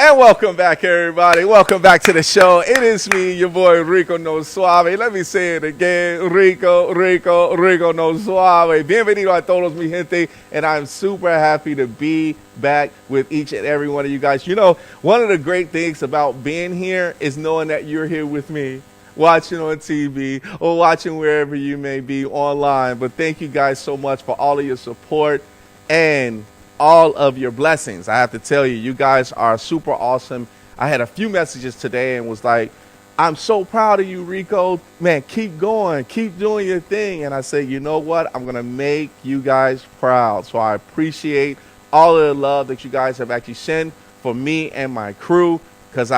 And welcome back, everybody. Welcome back to the show. It is me, your boy Rico No Suave. Let me say it again. Rico No Suave. Bienvenido a todos mi gente. And I'm super happy to be back with each and every one of you guys. You know, one of the great things about being here is knowing that you're here with me, watching on TV or watching wherever you may be online. But thank you guys so much for all of your support and all of your blessings. I have to tell you, you guys are super awesome. I had a few messages today and was like, I'm so proud of you, Rico. Man, keep going. Keep doing your thing. And I said, you know what? I'm going to make you guys proud. So I appreciate all of the love that you guys have actually sent for me and my crew. Because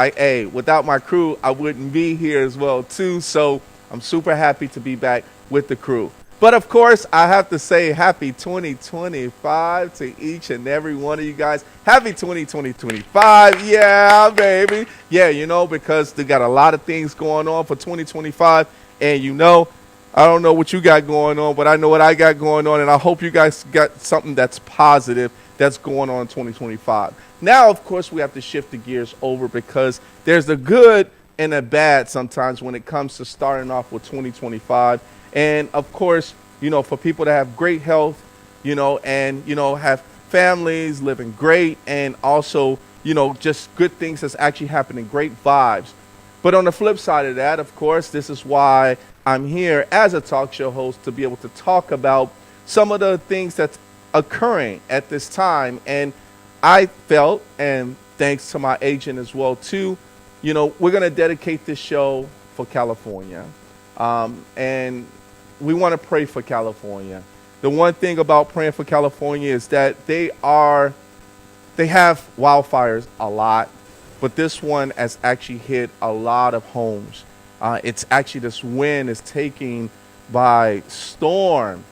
without my crew, I wouldn't be here as well, too. So I'm super happy to be back with the crew. But, of course, I have to say happy 2025 to each and every one of you guys. Happy 2025. Yeah, baby. Yeah, you know, because they got a lot of things going on for 2025. And, you know, I don't know what you got going on, but I know what I got going on. And I hope you guys got something that's positive that's going on in 2025. Now, of course, we have to shift the gears over because there's the good and the bad sometimes when it comes to starting off with 2025. And, of course, you know, for people to have great health, you know, and, you know, have families living great and also, you know, just good things that's actually happening, great vibes. But on the flip side of that, of course, this is why I'm here as a talk show host to be able to talk about some of the things that's occurring at this time. And I felt, and thanks to my agent as well, too, you know, we're going to dedicate this show for California. And we want to pray for California. The one thing about praying for California is that they have wildfires a lot, but this one has actually hit a lot of homes. It's actually, this wind is taking by storm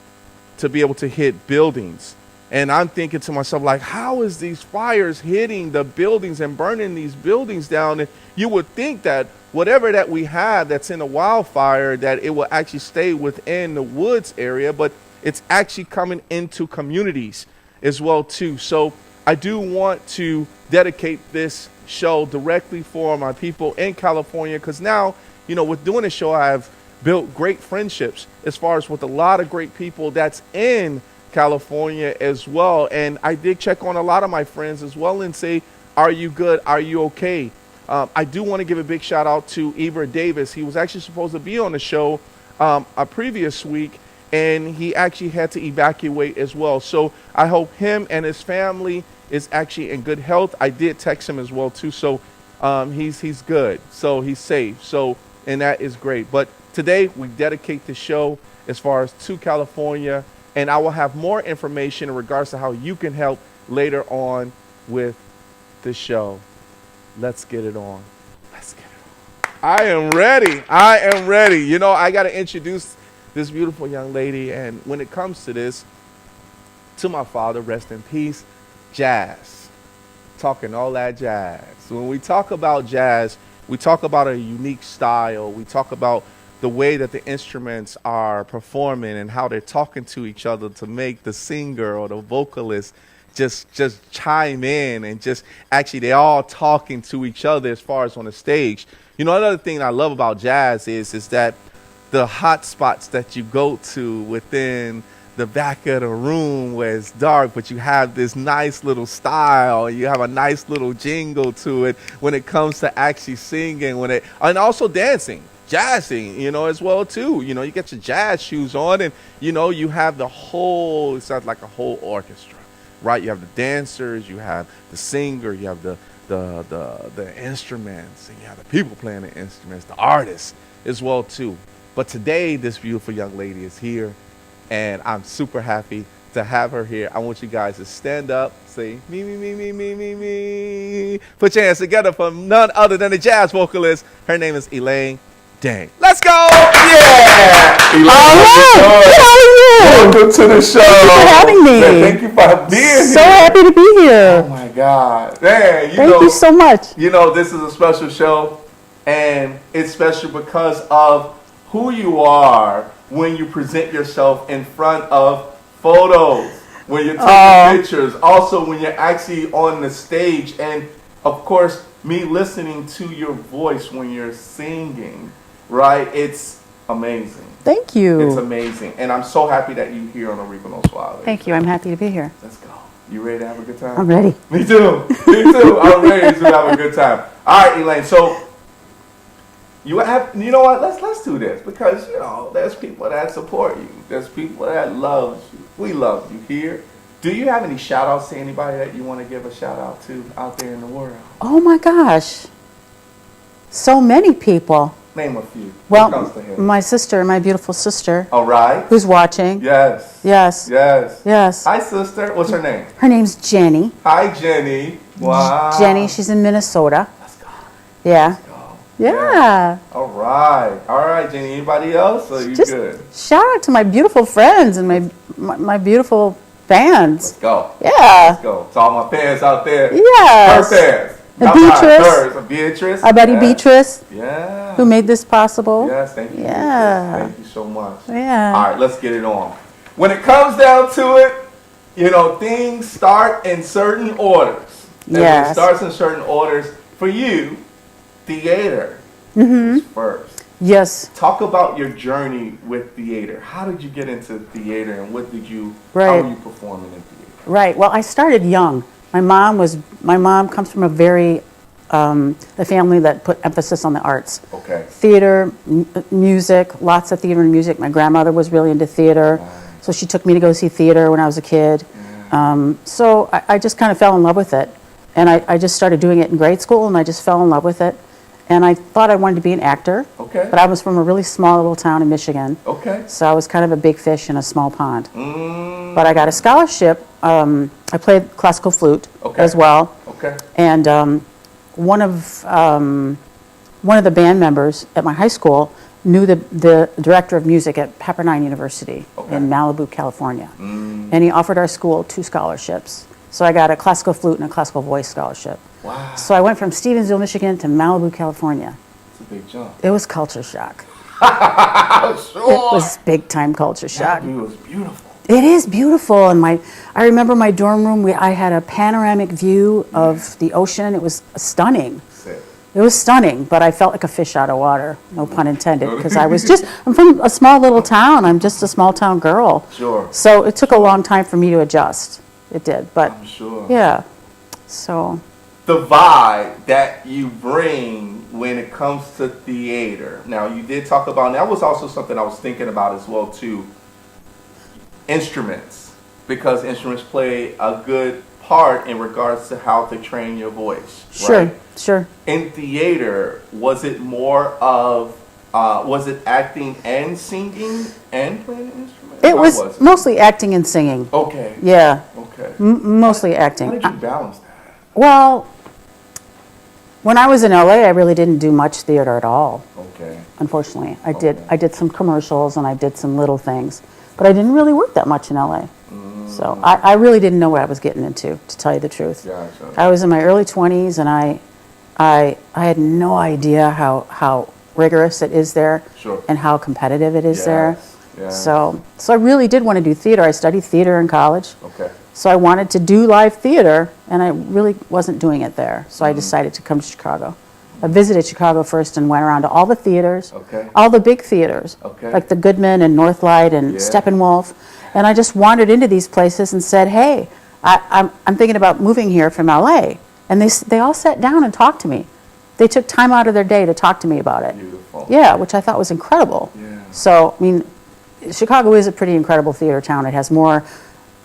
to be able to hit buildings. And I'm thinking to myself, like, how is these fires hitting the buildings and burning these buildings down? And you would think that whatever that we have that's in a wildfire, that it will actually stay within the woods area, but it's actually coming into communities as well, too. So I do want to dedicate this show directly for my people in California, because now, you know, with doing this show, I have built great friendships as far as with a lot of great people that's in California as well. And I did check on a lot of my friends as well and say, are you good? Are you okay? I do want to give a big shout out to Eber Davis. He was actually supposed to be on the show a previous week, and he actually had to evacuate as well. So I hope him and his family is actually in good health. I did text him as well too. So he's good. So he's safe. So, and that is great. But today we dedicate the show as far as to California, and I will have more information in regards to how you can help later on with the show. Let's get it on. Let's get it on. I am ready. I am ready. You know, I got to introduce this beautiful young lady. And when it comes to this, to my father, rest in peace, jazz. Talking all that jazz. When we talk about jazz, we talk about a unique style. We talk about the way that the instruments are performing and how they're talking to each other to make the singer or the vocalist just chime in, and just actually they're all talking to each other as far as on the stage. You know, another thing I love about jazz is that the hot spots that you go to within the back of the room where it's dark, but you have this nice little style, you have a nice little jingle to it when it comes to actually singing, and also dancing, jazzing, you know, as well too. You know, you get your jazz shoes on, and you know, you have the whole, it sounds like a whole orchestra. Right, you have the dancers, you have the singer, you have the instruments, and you have the people playing the instruments, the artists as well too. But today, this beautiful young lady is here, and I'm super happy to have her here. I want you guys to stand up, say me, me, me, me, me, me, me. Put your hands together for none other than the jazz vocalist. Her name is Elaine. Dang. Let's go! Yeah! Elaine, all right. How are you? Welcome to the show. Thank you for having me. Man, thank you for being here. So happy to be here. Oh my God. Man, Thank you so much. You know, this is a special show, and it's special because of who you are when you present yourself in front of photos, when you're taking pictures, also when you're actually on the stage. And of course, me listening to your voice when you're singing, right? It's amazing. Thank you. It's amazing. And I'm so happy that you're here on Arepa No Suave. Thank you. I'm happy to be here. Let's go. You ready to have a good time? I'm ready. Me too. Me too. I'm ready to have a good time. All right, Elaine. So you know what? Let's do this because there's people that support you. There's people that love you. We love you here. Do you have any shout outs to anybody that you want to give a shout out to out there in the world? Oh my gosh. So many people. Name a few. Well, What comes to head? my sister, my beautiful sister, All right. who's watching. Yes. Yes. Yes. Yes. Hi, sister. What's her name? Her name's Jenny. Hi, Jenny. Wow. Jenny, she's in Minnesota. Let's go. Yeah. Go. Yeah. All right. All right, Jenny. Anybody else? Or you Just good? shout out to my beautiful friends and my beautiful fans. Let's go. Yeah. Let's go. To all my fans out there. Yes. Her fans. And Not mine, Beatrice. hers. Beatrice. Our buddy Yes. Beatrice, Yeah. who made this possible. Yes, thank you. Yeah. Beatrice. Thank you so much. Yeah. All right, let's get it on. When it comes down to it, things start in certain orders. And when it Yes. starts in certain orders, for you, theater is first. Yes. Talk about your journey with theater. How did you get into theater and how Right. were you performing in theater? Right. Well, I started young. My mom comes from a family that put emphasis on the arts. Okay. Theater, music, lots of theater and music. My grandmother was really into theater, so she took me to go see theater when I was a kid. So I just kind of fell in love with it. And I just started doing it in grade school, and I just fell in love with it. And I thought I wanted to be an actor. Okay. But I was from a really small little town in Michigan. Okay. So I was kind of a big fish in a small pond. Mm, But I got a scholarship. I played classical flute Okay. as well. okay. And one of the band members at my high school knew the director of music at Pepperdine University Okay. in Malibu, California. Mm, And he offered our school 2 scholarships. So I got a classical flute and a classical voice scholarship. wow. So I went from Stevensville, Michigan to Malibu, California. It's a big jump. It was culture shock. Sure. It was big time culture shock. It was beautiful. It is beautiful, and I remember my dorm room. I had a panoramic view of the ocean. It was stunning. Sick. It was stunning, but I felt like a fish out of water. No pun intended, because I'm from a small little town. I'm just a small town girl. Sure. So it took a long time for me to adjust. It did, but I'm sure. yeah. So The vibe that you bring when it comes to theater. Now, you did talk about, and that was also something I was thinking about as well too, instruments, because instruments play a good part in regards to how to train your voice. sure, Right? sure. In theater, was it more of, was it acting and singing and playing an instrument? It How was mostly acting and singing. Okay. Yeah, Okay. mostly How acting. did you balance that? Well, when I was in LA, I really didn't do much theater at all. Okay. Unfortunately, Okay. I did some commercials and I did some little things, but I didn't really work that much in LA. So I really didn't know what I was getting into, to tell you the truth. Gotcha. I was in my early 20s, and I had no idea how rigorous it is there, Sure. and how competitive it is there. Yes. So I really did want to do theater. I studied theater in college. Okay. So I wanted to do live theater, and I really wasn't doing it there. So I decided to come to Chicago. I visited Chicago first and went around to all the theaters, Okay. all the big theaters, Okay. like the Goodman and Northlight and Yeah. Steppenwolf. And I just wandered into these places and said, hey, I'm thinking about moving here from LA. And they all sat down and talked to me. They took time out of their day to talk to me about it. Beautiful. Yeah, which I thought was incredible. Yeah. So, I mean, Chicago is a pretty incredible theater town. It has more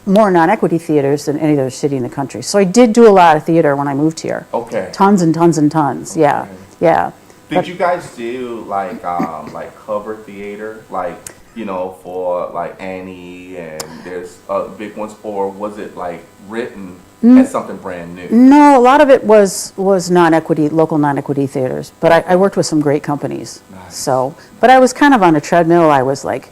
non-equity theaters than any other city in the country. So I did do a lot of theater when I moved here. Okay. Tons and tons and tons. Yeah, Okay. yeah. Did you guys do like cover theater, like for like Annie and there's big ones, or was it like written as something brand new? No, a lot of it was non-equity, local non-equity theaters. But I worked with some great companies. Nice. So, but I was kind of on a treadmill. I was like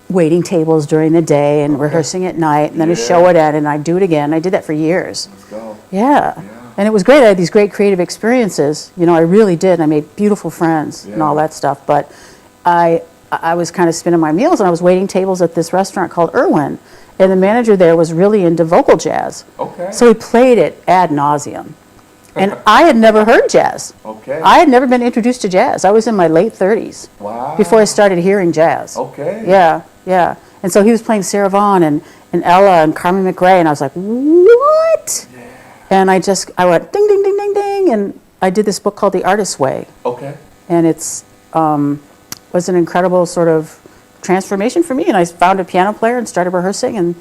waiting tables during the day and rehearsing at night, and then a Yeah. show would end, and I'd do it again. I did that for years. Let's go. Yeah. Yeah. And it was great. I had these great creative experiences. I really did. I made beautiful friends and Yeah. all that stuff. But I was kind of spinning my meals, and I was waiting tables at this restaurant called Irwin. And the manager there was really into vocal jazz. Okay. So he played it ad nauseum. And I had never heard jazz. Okay. I had never been introduced to jazz. I was in my late 30s. Wow. Before I started hearing jazz. Okay. Yeah, yeah. And so he was playing Sarah Vaughan and Ella and Carmen McRae, and I was like, what? Yeah. And I went ding, ding, ding, ding, ding, and I did this book called The Artist's Way. Okay. And it's was an incredible sort of transformation for me. And I found a piano player and started rehearsing and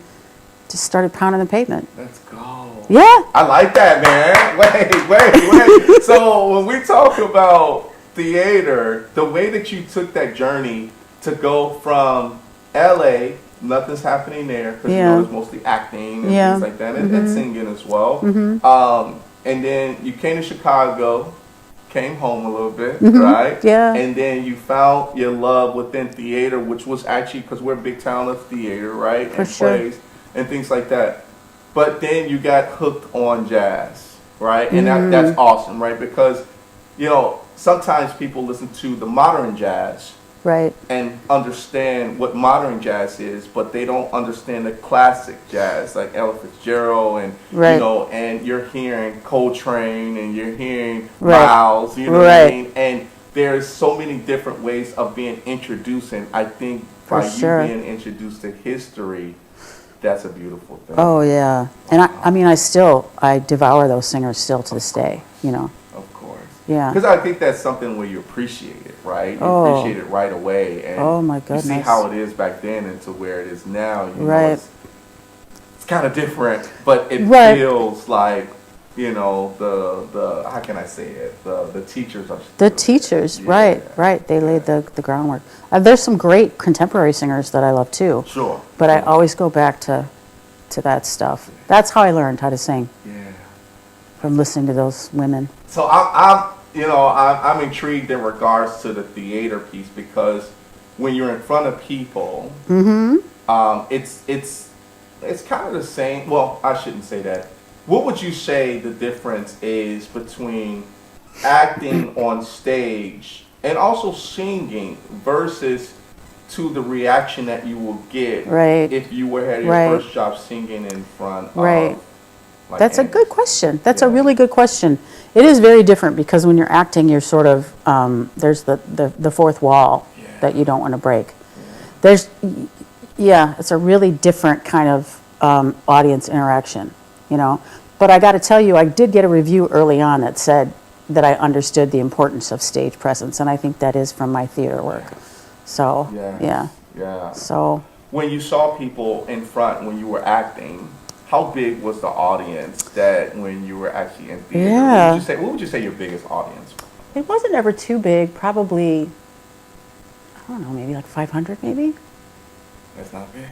just started pounding the pavement. Let's go. Yeah. I like that, man. Wait. So when we talk about theater, the way that you took that journey to go from LA, nothing's happening there because you know it's mostly acting and things like that, and singing as well. And then you came to Chicago, came home a little bit, right? Yeah. And then you found your love within theater, which was actually because we're a big town of theater, right? For and sure. plays and things like that. But then you got hooked on jazz, right? And that's awesome, right? Because, you know, sometimes people listen to the modern jazz Right. and understand what modern jazz is, but they don't understand the classic jazz, like Ella Fitzgerald, and you know, and you're hearing Coltrane, and you're hearing Miles, you know what I mean? And there's so many different ways of being introduced, and I think by you being introduced to history, that's a beautiful thing. Oh yeah, and I mean, I devour those singers still to this day, you know. Of course. Yeah. Because I think that's something where you appreciate it, right? You appreciate it right away, and oh my goodness, you see how it is back then and to where it is now. You right. know, it's kind of different, but it feels like, you know, the how can I say it? The teachers are the teachers, right. They laid the groundwork. There's some great contemporary singers that I love too. Sure. But I always go back to that stuff. That's how I learned how to sing. Yeah. From listening to those women. So I'm intrigued in regards to the theater piece, because when you're in front of people, it's kind of the same. Well, I shouldn't say that. What would you say the difference is between acting on stage and also singing versus to the reaction that you will get if you were had your first job singing in front of like That's a good question. That's a really good question. It is very different because when you're acting, you're sort of there's the fourth wall that you don't want to break. There's it's a really different kind of audience interaction, you know. But I got to tell you, I did get a review early on that said that I understood the importance of stage presence, and I think that is from my theater work. So So when you saw people in front when you were acting, how big was the audience that when you were actually in theater? Yeah. What would you say your biggest audience? It wasn't ever too big. Probably, I don't know, maybe like 500, maybe. That's not big.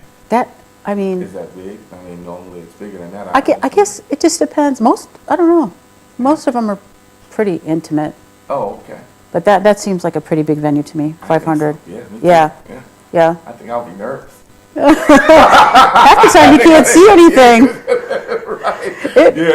I mean, is that big? I mean, normally it's bigger than that. I guess it just depends. I don't know. Most of them are pretty intimate. Oh, okay. But that seems like a pretty big venue to me. 500. So. Yeah, me too. Yeah. I think I'll be nervous. Half the time you can't see anything.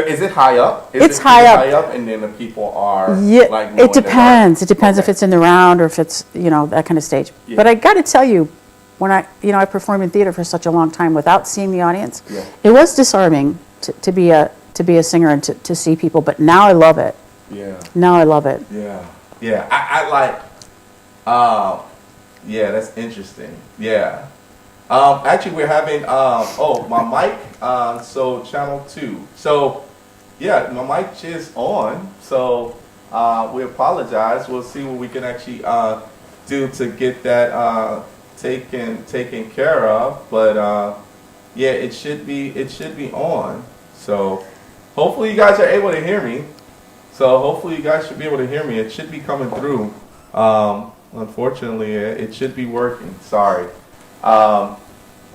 Is it high up? It's high up, and then the people are like. It depends. It depends if it's in the round or if it's that kind of stage. Yeah. But I got to tell you, when I performed in theater for such a long time without seeing the audience, it was disarming to be a singer and to see people. But now I love it. Yeah. Now I love it. Yeah. I like. That's interesting. Yeah. Actually, we're having my mic. So channel 2. So my mic is on. So we apologize. We'll see what we can actually do to get that taken care of. But it should be on. So hopefully you guys are able to hear me. So hopefully you guys should be able to hear me. It should be coming through. Unfortunately, it should be working. Sorry. All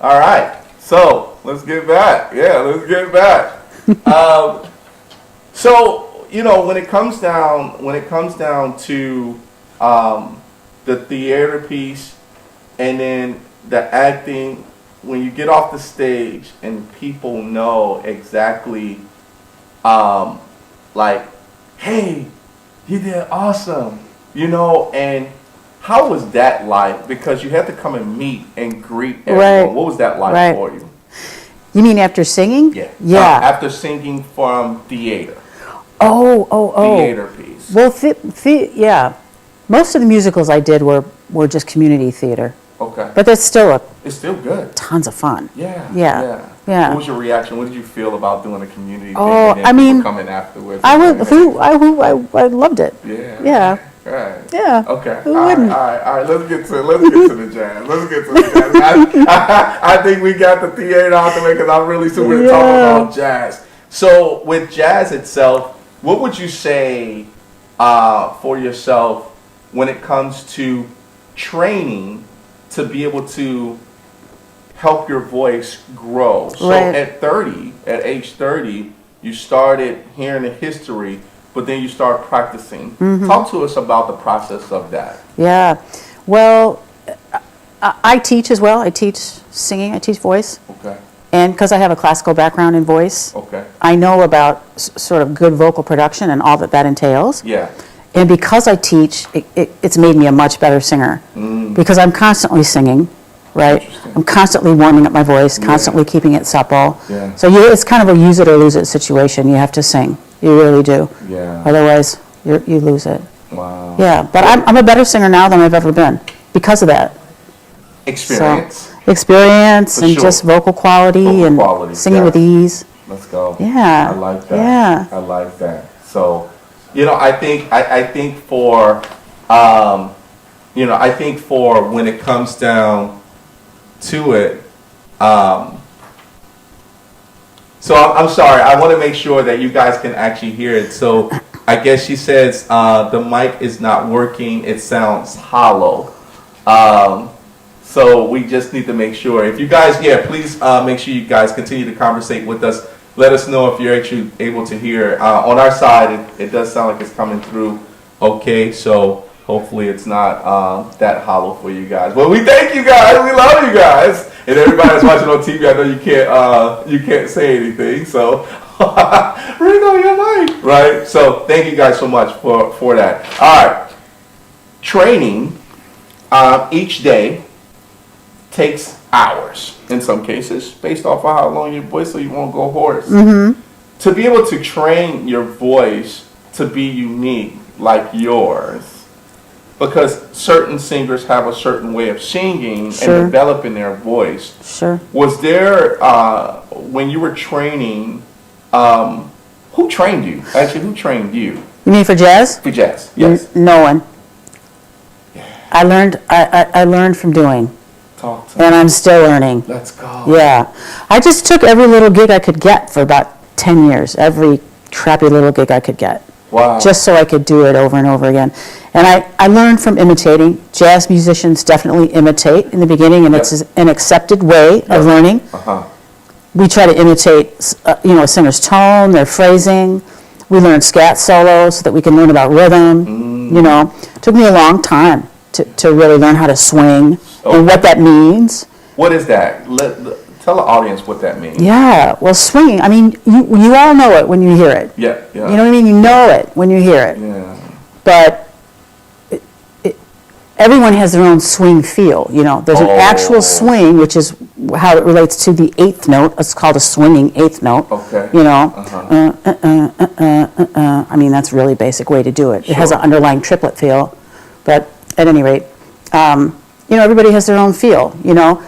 right. So let's get back. Let's get back. So when it comes down to the theater piece and then the acting, when you get off the stage and people know exactly, like, hey, you did awesome, and how was that like? Because you had to come and meet and greet everyone. Right. What was that like for you? You mean after singing? Yeah. After singing from theater. theater piece. Well, yeah. Most of the musicals I did were just community theater. Okay. But that's still It's still good. tons of fun. Yeah. Yeah. What was your reaction? What did you feel about doing a community thing? Oh, and then I mean, people coming afterwards? I loved it. Yeah. Yeah. Right. Yeah. Okay. Who All wouldn't? right. Let's get to the jazz. I think we got the theater out the way because I'm really super to talk about jazz. So with jazz itself, what would you say for yourself when it comes to training to be able to help your voice grow? So Right. at age 30, you started hearing the history, but then you start practicing. Mm-hmm. Talk to us about the process of that. Yeah. Well, I teach as well. I teach singing. I teach voice. Okay. And because I have a classical background in voice, Okay. I know about sort of good vocal production and all that entails. Yeah. And because I teach, it's made me a much better singer. Because I'm constantly singing, right? Interesting. I'm constantly warming up my voice, constantly keeping it supple. Yeah. So it's kind of a use it or lose it situation. You have to sing. You really do. Yeah. Otherwise, you lose it. Wow. Yeah, but I'm a better singer now than I've ever been because of that. Experience. So, experience For and sure. just vocal quality Vocal and quality, singing yeah. with ease. Let's go. Yeah. I like that. Yeah. I like that. So, I think for when it comes down to it, so I'm sorry. I want to make sure that you guys can actually hear it. So I guess she says the mic is not working. It sounds hollow. So we just need to make sure. If you guys, please make sure you guys continue to conversate with us. Let us know if you're actually able to hear. On our side, it does sound like it's coming through okay. So hopefully it's not that hollow for you guys. But we thank you guys. We love you guys. And everybody that's watching on TV, I know you can't say anything. So ring on your mic, right? So thank you guys so much for that. All right, training each day takes hours in some cases, based off of how long your voice, so you won't go hoarse. Mm-hmm. To be able to train your voice to be unique like yours, because certain singers have a certain way of singing Sure. and developing their voice. Sure. Was there, when you were training, who trained you? Actually, who trained you? You mean for jazz? For jazz, yes. No one. I learned from doing, Talk to me. and I'm still learning. Let's go. Yeah. I just took every little gig I could get for about 10 years, every crappy little gig I could get. Wow. Just so I could do it over and over again. And I learned from imitating. Jazz musicians definitely imitate in the beginning, and Yep. it's an accepted way of learning. Uh-huh. We try to imitate, a singer's tone, their phrasing. We learn scat solos so that we can learn about rhythm. It took me a long time to really learn how to swing and what that means. What is that? Tell the audience what that means. Yeah, well, swinging, I mean, you all know it when you hear it. Yeah. You know what I mean? You know it when you hear it. Yeah. But everyone has their own swing feel. There's an actual swing, which is how it relates to the eighth note. It's called a swinging eighth note. Okay. I mean, that's a really basic way to do it. It has an underlying triplet feel. But at any rate, everybody has their own feel.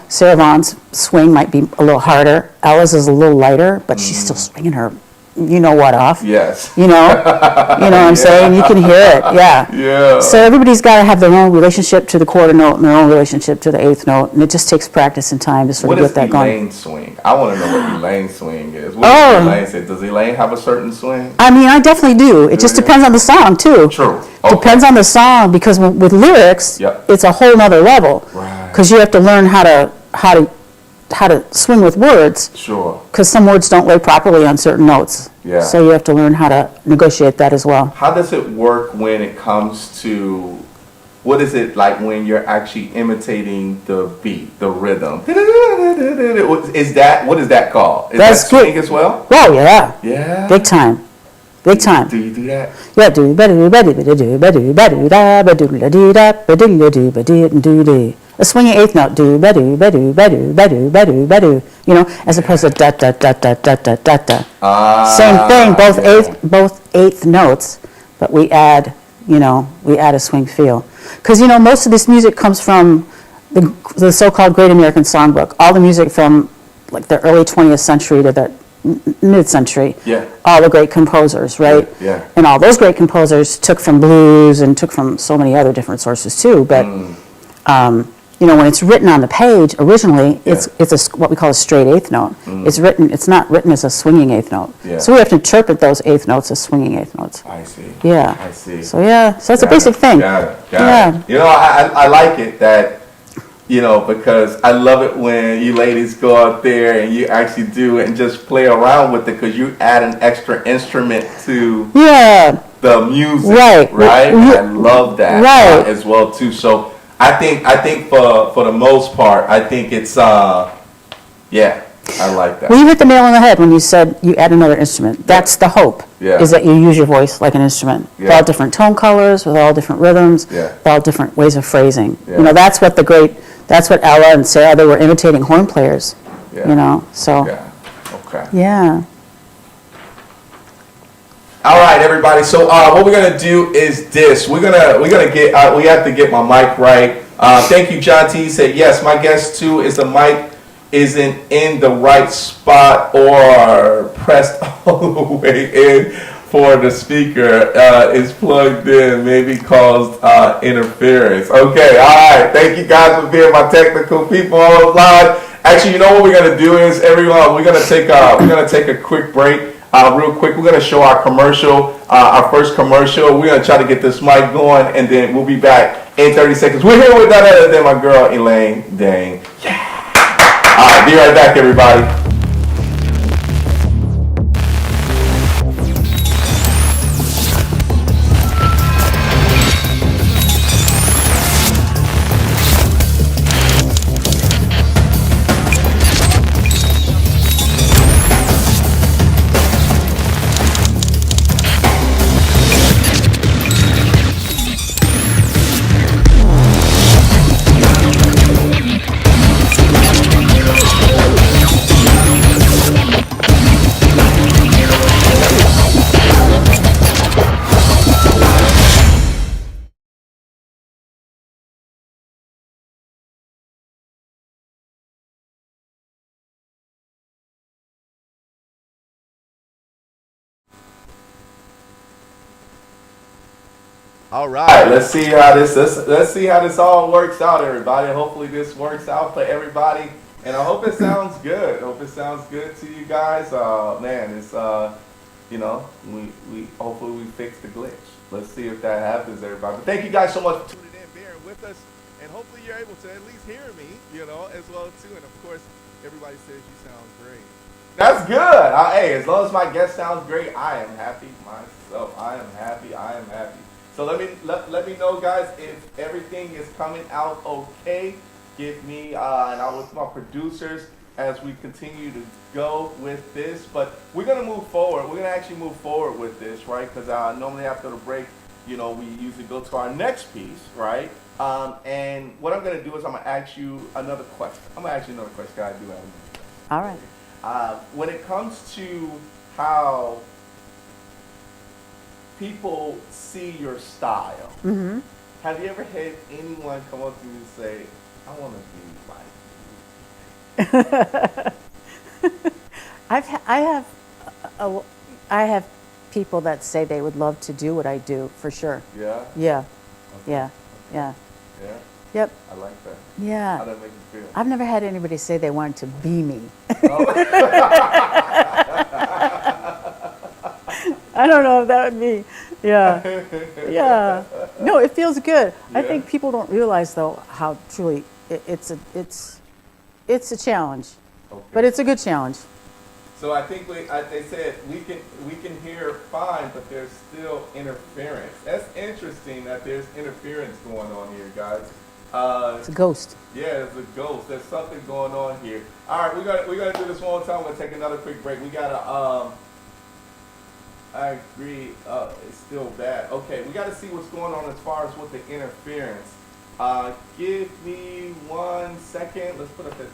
Sarah Vaughan's swing might be a little harder. Ella's is a little lighter, but she's still swinging her, off. Yes. You know what I'm saying? You can hear it, yeah. Yeah. So everybody's got to have their own relationship to the quarter note and their own relationship to the eighth note, and it just takes practice and time to sort of get that going. What is Elaine swing? I want to know what Elaine swing is. What does Elaine say? Does Elaine have a certain swing? I mean, I definitely do. It just depends on the song, too. True. Okay. Depends on the song, because with lyrics, Yep. it's a whole nother level. Right. Because you have to learn how to swing with words, Sure. because some words don't lay properly on certain notes. Yeah. So you have to learn how to negotiate that as well. How does it work when it comes to, what is it like when you're actually imitating the beat, the rhythm? What is that called? Is That's that swing good. as well? Oh, yeah. Yeah. Big time. Big time. Do you do that? Yeah, do a swinging eighth note. Do. as opposed to da da da da da da da da. Same thing, both eighth notes, but we add a swing feel. Because most of this music comes from the so-called Great American Songbook. All the music from like the early 20th century to the mid-century. Yeah. All the great composers, right? Yeah. And all those great composers took from blues and took from so many other different sources too. But when it's written on the page originally, it's what we call a straight eighth note. It's not written as a swinging eighth note. Yeah. So we have to interpret those eighth notes as swinging eighth notes. I see. Yeah. I see. So that's a basic thing. Got it. I like it that, because I love it when you ladies go out there and you actually do it and just play around with it, because you add an extra instrument to the music. Right. I love that as well too. So I think for the most part, I think it's I like that. Well, you hit the nail on the head when you said you add another instrument. That's the hope. Yeah. Is that you use your voice like an instrument, with all different tone colors, with all different rhythms, with all different ways of phrasing. Yeah. That's what Ella and Sarah, they were imitating horn players. Yeah. So. Yeah. Okay. Yeah. All right, everybody. So what we're gonna do is this. We're gonna get. We have to get my mic right. Thank you, John T. He said yes. My guess too is the mic isn't in the right spot or pressed all the way in for the speaker. Is plugged in, maybe caused interference. Okay. All right. Thank you guys for being my technical people online. Actually, what we're gonna do is everyone. We're gonna take a quick break. Real quick, we're going to show our commercial, our first commercial. We're going to try to get this mic going, and then we'll be back in 30 seconds. We're here with none other than my girl, Elaine. Dang. Yeah. All right, be right back, everybody. All right, let's see how this all works out, everybody. Hopefully this works out for everybody, and I hope it sounds good. Hope it sounds good to you guys. Man, it's we hopefully we fix the glitch. Let's see if that happens, everybody. But thank you guys so much for tuning in, bearing with us, and hopefully you're able to at least hear me, as well too. And of course, everybody says you sound great. That's good. Hey, as long as my guest sounds great, I am happy myself. I am happy. So let me know, guys, if everything is coming out okay. Give me and I'll with my producers as we continue to go with this. But we're gonna move forward. We're gonna actually move forward with this, right? Because normally after the break, we usually go to our next piece, right? And what I'm gonna do is I'm gonna ask you another question. I do have another question. All right. When it comes to how people see your style, have you ever had anyone come up to you and say, I want to be like you? I have people that say they would love to do what I do, for sure. Yeah? Yeah. Okay. Yeah. Yeah? Yep. I like that. Yeah. How does that make you feel? I've never had anybody say they wanted to be me. Oh. I don't know if that would be, yeah. No, it feels good. Yeah. I think people don't realize, though, how truly it's a challenge, Okay. but it's a good challenge. So I think they said we can hear fine, but there's still interference. That's interesting that there's interference going on here, guys. It's a ghost. Yeah, it's a ghost. There's something going on here. All right, we gotta do this one more time. We're gonna take another quick break. We gotta I agree. It's still bad. Okay, we got to see what's going on as far as with the interference. Give me 1 second. Let's put up that.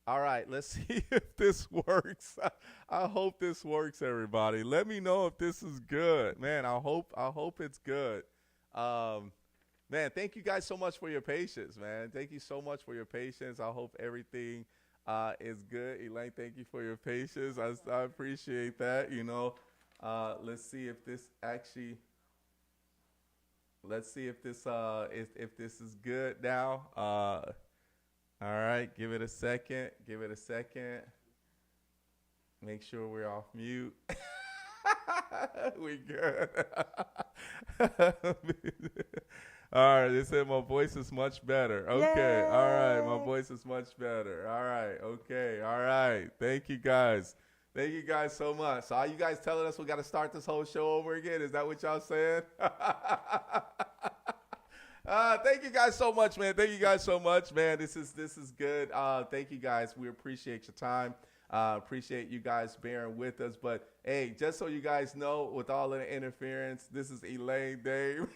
All right, let's see if this works. I hope this works, everybody. Let me know if this is good, man. I hope it's good. Um, Man, thank you guys so much for your patience, man. Thank you so much for your patience. I hope everything is good. Elaine, thank you for your patience. I appreciate that. Let's see if this actually. Let's see if this if this is good now. All right, give it a second. Give it a second. Make sure we're off mute. We good. All right, they said my voice is much better. Okay, Yay! all right, my voice is much better. All right, okay, all right. Thank you guys. Thank you guys so much. So are you guys telling us we got to start this whole show over again? Is that what y'all saying? Thank you guys so much, man. Thank you guys so much, man. This is good. Thank you guys. We appreciate your time. Appreciate you guys bearing with us. But hey, just so you guys know, with all of the interference, this is Elaine Dave.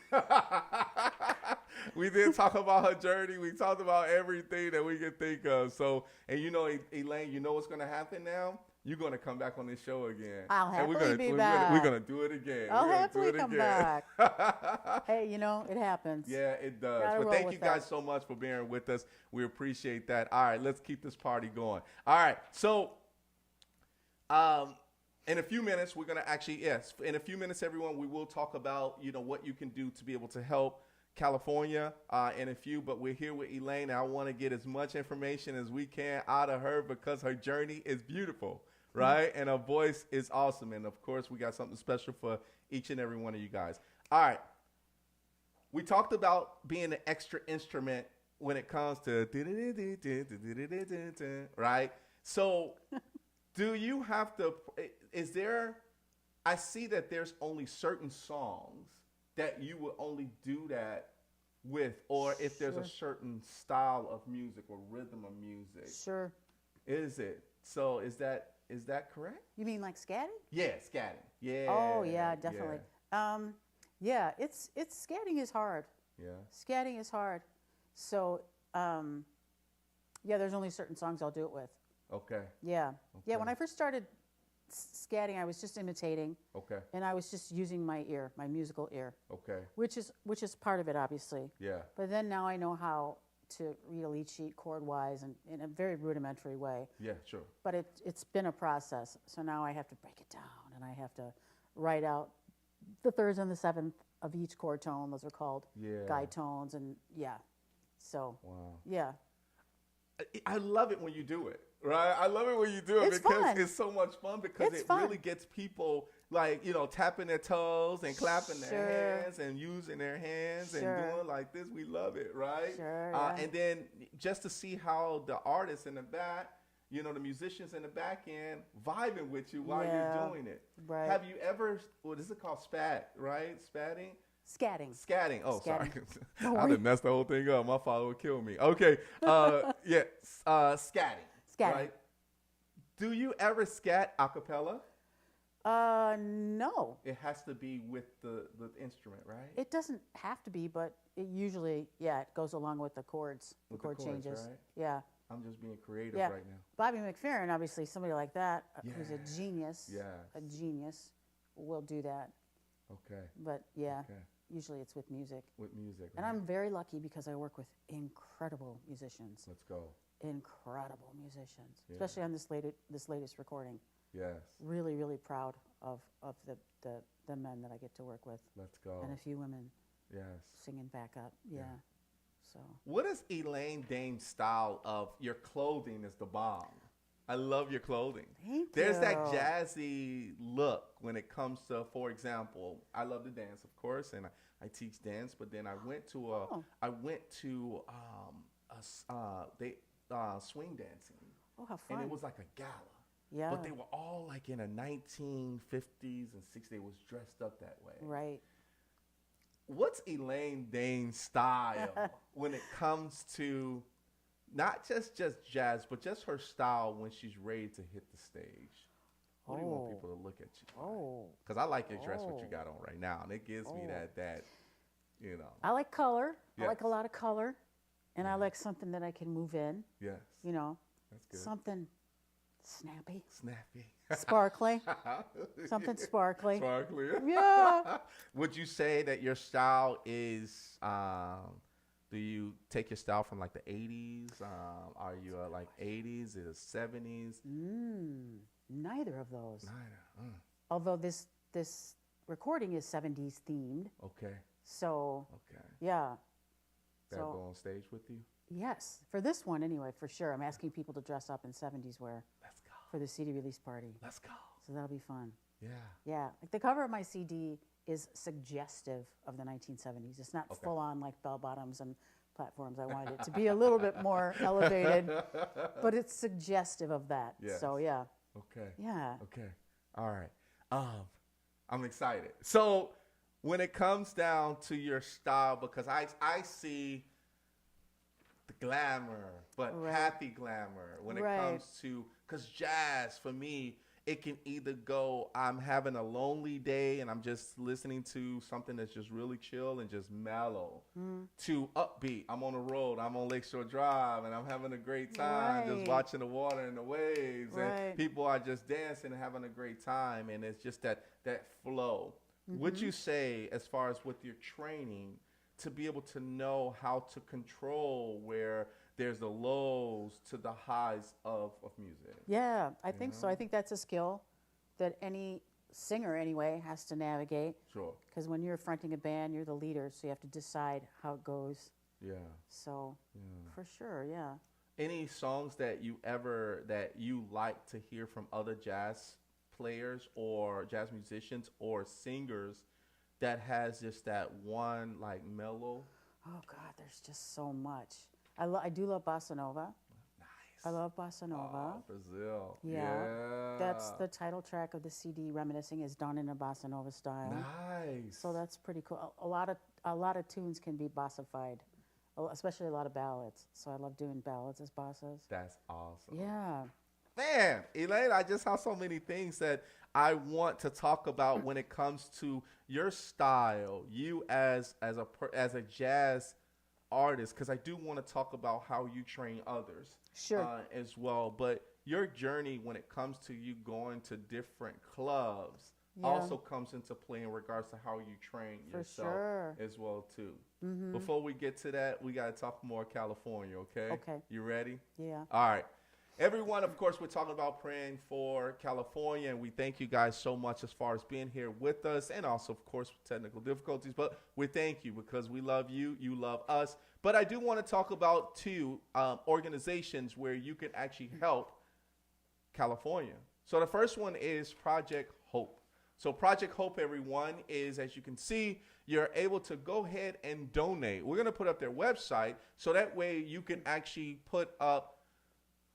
We did talk about her journey. We talked about everything that we could think of. So, and Elaine, you know what's going to happen now? You're going to come back on this show again. I'll happily be we're back. We're going to do it again. I'll happily come back. Hey, it happens. Yeah, it does. Gotta But roll thank with you guys that. so much for bearing with us. We appreciate that. All right, let's keep this party going. All right, so in a few minutes, we're going to actually, yes, in a few minutes, everyone, we will talk about, what you can do to be able to help California in a few, but we're here with Elaine, and I want to get as much information as we can out of her because her journey is beautiful, right? And her voice is awesome. And, of course, we got something special for each and every one of you guys. All right. We talked about being an extra instrument when it comes to right? So do you have to, I see that there's only certain songs that you will only do that with, or if there's a certain style of music or rhythm of music. Sure. Is it? So is that correct? You mean like scatting? Yeah, scatting. Yeah. Oh, yeah, definitely. Yeah, it's scatting is hard. Yeah. Scatting is hard. So, yeah, there's only certain songs I'll do it with. Okay. Yeah. Okay. Yeah, when I first started scatting, I was just imitating. Okay. And I was just using my ear, my musical ear. Okay. Which is part of it, obviously. Yeah. But then now I know how to read a lead sheet chord-wise and in a very rudimentary way. Yeah, sure. But it's been a process. So now I have to break it down, and I have to write out the thirds and the seventh of each chord tone. Those are called guide tones, and yeah. So, wow. Yeah. I love it when you do it, right? I love it when you do it It's because fun. it's so much fun because It's it fun. really gets people like, tapping their toes and clapping Sure. their hands and using their hands Sure. and doing like this. We love it, right? Sure, yeah. And then just to see how the artists in the back, the musicians in the back end vibing with you while you're doing it. Right. Have you ever, what is it called? Spat, right? Spatting? Scatting. Scatting. Oh, Scatting. sorry. Don't I worry. done messed the whole thing up. My father would kill me. Okay. Yeah. Scatting. Scatting. Right? Do you ever scat a cappella? No. It has to be with the instrument, right? It doesn't have to be, but it usually, it goes along with the chords, the With the chord chords, changes. right? Yeah. I'm just being creative Yeah. right now. Bobby McFerrin, obviously, somebody like that, who's a Yes. genius, Yes. a genius, will do that. Okay. But yeah, Okay. usually it's with music. With music. And right? I'm very lucky because I work with incredible musicians. Let's go. Incredible musicians, Yeah. especially on this latest recording. Yes. Really, really proud of the men that I get to work with, Let's go. and a few women Yes. singing backup. Yeah. So What is Elaine Dame's style of your clothing is the bomb? I love your clothing. Thank There's that you. jazzy look when it comes to, for example, I love to dance, of course, and I teach dance. But then I went to swing dancing, oh, how fun! and it was like a gala. Yeah. But they were all like in the 1950s and 60s. They was dressed up that way. Right. What's Elaine Dane's style when it comes to not just jazz, but just her style when she's ready to hit the stage? What do you want people to look at you? Oh. Because I like your dress, what you got on right now, and it gives me that. I like color. I Yes. like a lot of color, and I like something that I can move in. Yes. That's good. Something snappy, Snappy. sparkly, something sparkly. Sparkly. Yeah. Would you say that your style is, do you take your style from like the 80s? Are you like 80s? Is it 70s? Neither of those. Neither. Although this recording is 70s themed. Okay. So, Okay. yeah. That So, go on stage with you? yes, for this one anyway, for sure. I'm asking people to dress up in 70s wear Let's go. for the CD release party. Let's go. So that'll be fun. Yeah. Yeah, like the cover of my CD is suggestive of the 1970s. It's not Okay. full on like bell bottoms and platforms. I wanted it to be a little bit more elevated, but it's suggestive of that. Yes. So yeah. Okay. Yeah. Okay. All right. I'm excited. So when it comes down to your style, because I see the glamour, but Right. happy glamour when it Right. comes to, because jazz for me, it can either go, I'm having a lonely day and I'm just listening to something that's just really chill and just mellow, to upbeat. I'm on the road, I'm on Lakeshore Drive, and I'm having a great time just Right. watching the water and the waves, Right. and people are just dancing and having a great time, and it's just that flow. Would you say, as far as with your training, to be able to know how to control where there's the lows to the highs of music? Yeah, I think so. I think that's a skill that any singer anyway has to navigate. Sure. Because when you're fronting a band, you're the leader, so you have to decide how it goes. Yeah. So, Yeah. for sure, yeah. Any songs that you like to hear from other jazz players or jazz musicians or singers that has just that one like mellow? Oh God, there's just so much. I do love bossa nova. Nice. I love bossa nova. Oh, Brazil. Yeah. That's the title track of the CD. Reminiscing is done in a bossa nova style. Nice. So that's pretty cool. A lot of tunes can be bossified, especially a lot of ballads. So I love doing ballads as bossas. That's awesome. Yeah. Man, Elaine, I just have so many things that I want to talk about when it comes to your style, you as a jazz artist, because I do want to talk about how you train others, Sure. as well. But your journey when it comes to you going to different clubs Yeah. also comes into play in regards to how you train For yourself sure. as well too. Before we get to that, we got to talk more California. Okay. Okay. You ready? Yeah. All right. Everyone, of course, we're talking about praying for California, and we thank you guys so much as far as being here with us, and also, of course, with technical difficulties. But we thank you because we love you, you love us. But I do want to talk about two organizations where you can actually help California. So the first one is Project Hope. So Project Hope, everyone, is, as you can see, you're able to go ahead and donate. We're going to put up their website so that way you can actually put up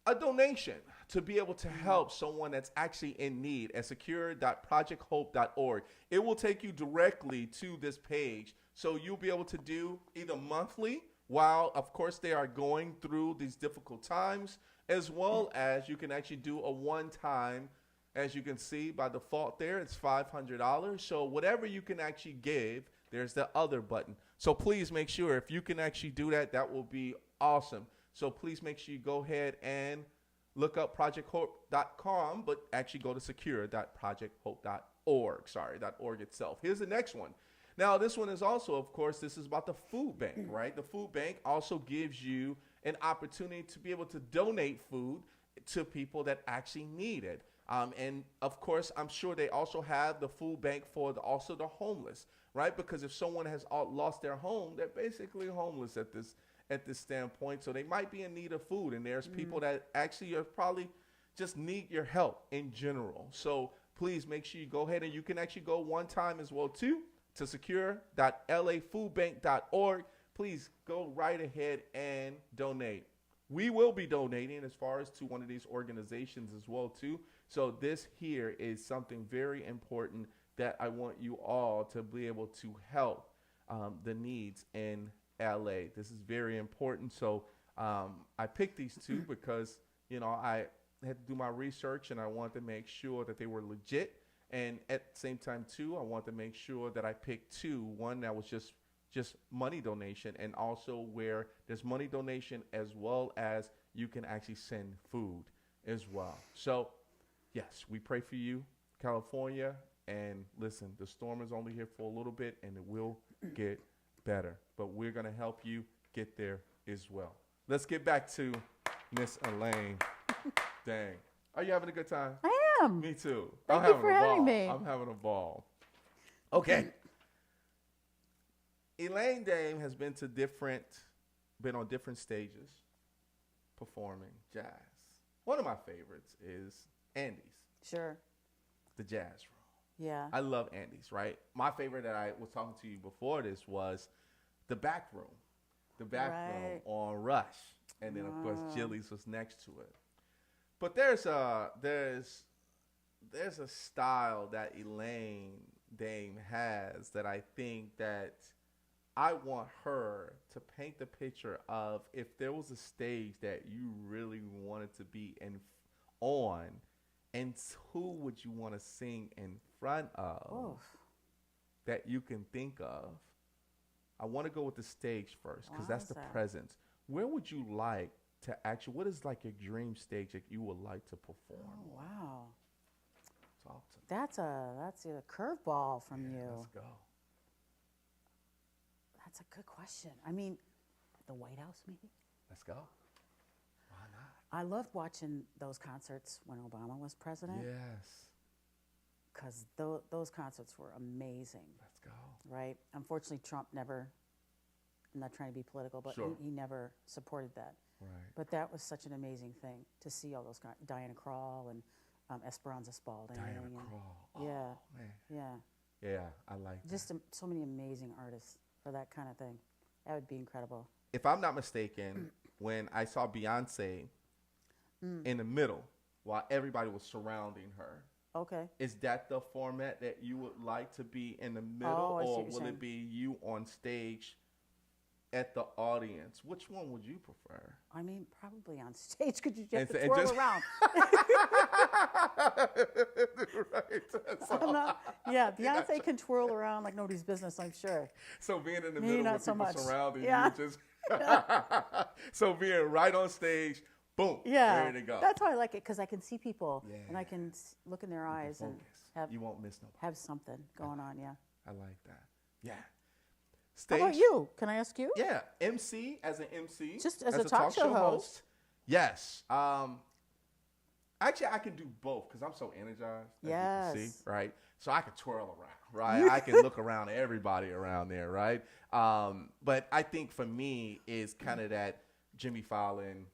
a donation to be able to help someone that's actually in need at secure.projecthope.org. It will take you directly to this page. So you'll be able to do either monthly, while, of course, they are going through these difficult times, as well as you can actually do a one-time. As you can see by default there, it's $500. So whatever you can actually give, there's the other button. So please make sure if you can actually do that, that will be awesome. So please make sure you go ahead and look up projecthope.com, but actually go to secure.projecthope.org. Sorry, .org itself. Here's the next one. Now, this one is also, of course, this is about the food bank, right? The food bank also gives you an opportunity to be able to donate food to people that actually need it. And of course, I'm sure they also have the food bank for also the homeless, right? Because if someone has lost their home, they're basically homeless at this standpoint. So they might be in need of food. And there's people that actually are probably just need your help in general. So please make sure you go ahead and you can actually go one time as well too to secure.lafoodbank.org. Please go right ahead and donate. We will be donating as far as to one of these organizations as well too. So this here is something very important that I want you all to be able to help the needs in LA. This is very important. So I picked these two because, I had to do my research and I wanted to make sure that they were legit. And at the same time too, I wanted to make sure that I picked two. One that was just money donation, and also where there's money donation as well as you can actually send food as well. So, yes, we pray for you, California. And listen, the storm is only here for a little bit, and it will get better. But we're going to help you get there as well. Let's get back to Miss Elaine. Dang. Are you having a good time? I am. Me too. Thank you for having me. I'm having a ball. Okay. Elaine Dame has been on different stages performing jazz. One of my favorites is Andy's, Sure. the jazz room. Yeah. I love Andy's, right? My favorite that I was talking to you before this was the back room. The back room on Rush. And then, of course, Jilly's was next to it. But there's a style that Elaine Dame has that I think that I want her to paint the picture of if there was a stage that you really wanted to be on, and who would you want to sing in front of that you can think of? I want to go with the stage first because that's the presence. Where would you like to actually, what is like your dream stage that you would like to perform? Oh, wow. Talk to me. That's a curveball from you. Let's go. That's a good question. I mean, the White House maybe? Let's go. Why not? I loved watching those concerts when Obama was president. Yes. Because those concerts were amazing. Let's go. Right? Unfortunately, Trump never, I'm not trying to be political, but he never supported that. Right. But that was such an amazing thing to see all those guys, Diana Krall and Esperanza Spalding. Diana Krall. Oh, yeah. Man. Yeah. Yeah, I like that. Just so many amazing artists for that kind of thing. That would be incredible. If I'm not mistaken, when I saw Beyonce in the middle while everybody was surrounding her, okay. Is that the format that you would like to be in the middle, or will it be you on stage at the audience? Which one would you prefer? I mean, probably on stage because you have to twirl around. Right. Yeah, Beyonce can twirl around like nobody's business, I'm sure. So being in the middle with people surrounding you, just so being right on stage. Boom. Yeah. Ready to go. That's why I like it because I can see people and I can look in their eyes and you won't miss nobody. Have something going on. Yeah. I like that. Yeah. Stage. How about you? Can I ask you? Yeah. MC as an MC. Just as a talk show host. Yes. Actually, I can do both because I'm so energized. Yes. You can see, right? So I can twirl around, right? I can look around everybody around there, right? But I think for me is kind of that Jimmy Fallon.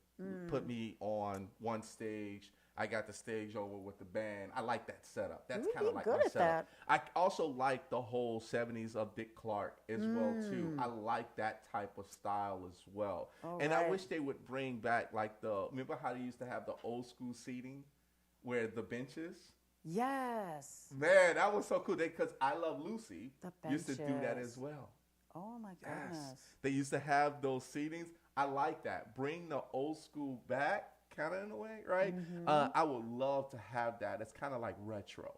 Put me on one stage. I got the stage over with the band. I like that setup. That's kind of like my setup. I also like the whole 70s of Dick Clark as well, too. I like that type of style as well. I wish they would bring back like remember how they used to have the old school seating where the benches? Yes. Man, that was so cool. Because I Love Lucy used to do that as well. Oh, my goodness. Yes. They used to have those seatings. I like that. Bring the old school back, kind of in a way, right? I would love to have that. It's kind of like retro,